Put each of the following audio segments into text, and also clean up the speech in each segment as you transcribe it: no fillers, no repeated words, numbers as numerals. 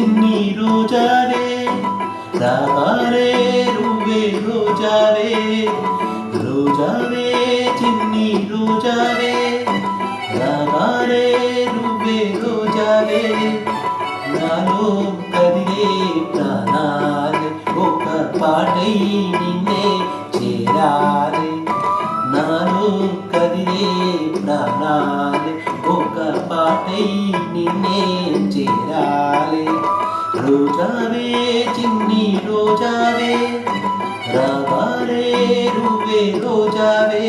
చిన్ని రోజావే రాగాలే నువ్వే రోజావే రోజావే చిన్ని రోజావే రాగాలే నువ్వే రోజావే నాలో కదిలే ప్రాణాలే ఒక పాటై నిన్నే చేరాలే నాలో కదిలే ప్రాణాలే ఒక పాటై నిన్నే చేరాలే రోజావే చిన్ని రోజావే రాగాలే నువ్వే రోజావే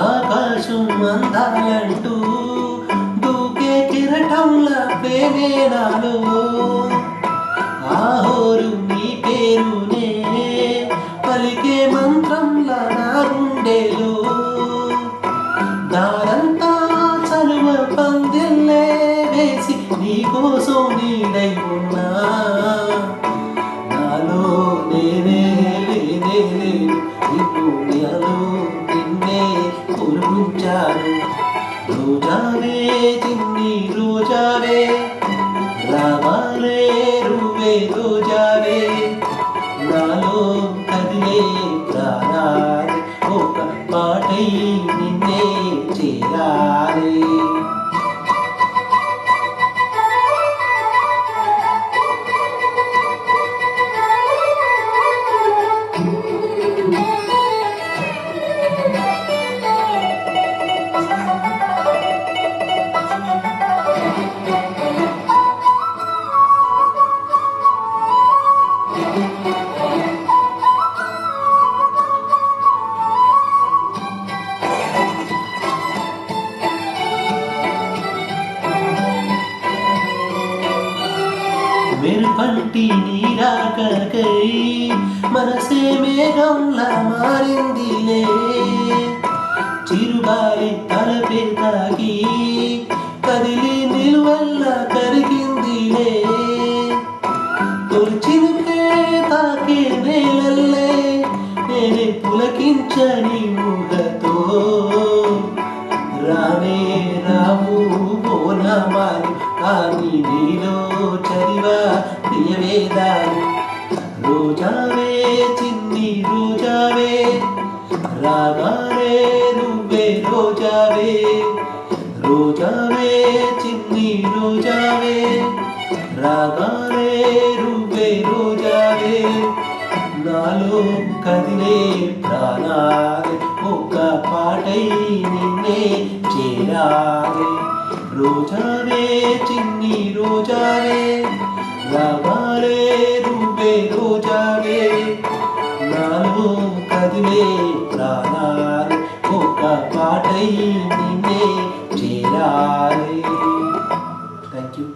ఆకాశం అందాలంటూ దూకే కిరటంలా ప్రేమే నాలో ఆహోరు నీ పేరునే పలికే మంత్రంలా నా గుండెలో దారంతా చలువ పందిల్లే వేసి నీకోసం నీడై ఉన్నా నాలో నేనే లేనే లేను ఇప్పుడు నాలో నిన్నే పూరించాను రోజావే చిన్ని రోజావే రాగాలే నువ్వే రోజావే నాలో కదిలే ప్రాణాలే ఒక పాటై నిన్నే చేరాలే మెరుపంటి నీరాకకై మనసే మేఘంలా మారిందిలే చిరుగాలి తలపే తాకి కదిలి నిలువల్లా కరిగిందిలే తొలిచినుకే తాకే నేలల్లే నేనే పులకించని ఊహతో రానే రాము బోనమాలు కానీ నీలో చదివా ప్రియవేదాలు రోజావే చిన్ని రోజావే రాగాలే నువ్వే రోజావే రోజావే చిన్ని రోజావే రాగాలే నువ్వే రోజావే నాలో కదిలే ప్రాణాలే ఒక పాటై నిన్నే చేరాలే రోజావే చిన్ని రోజావే రాగాలే నువ్వే రోజావే నాలో కదిలే ప్రాణాలే ఒక పాటై నిన్నే చేరాలే థ్యాంక్ యూ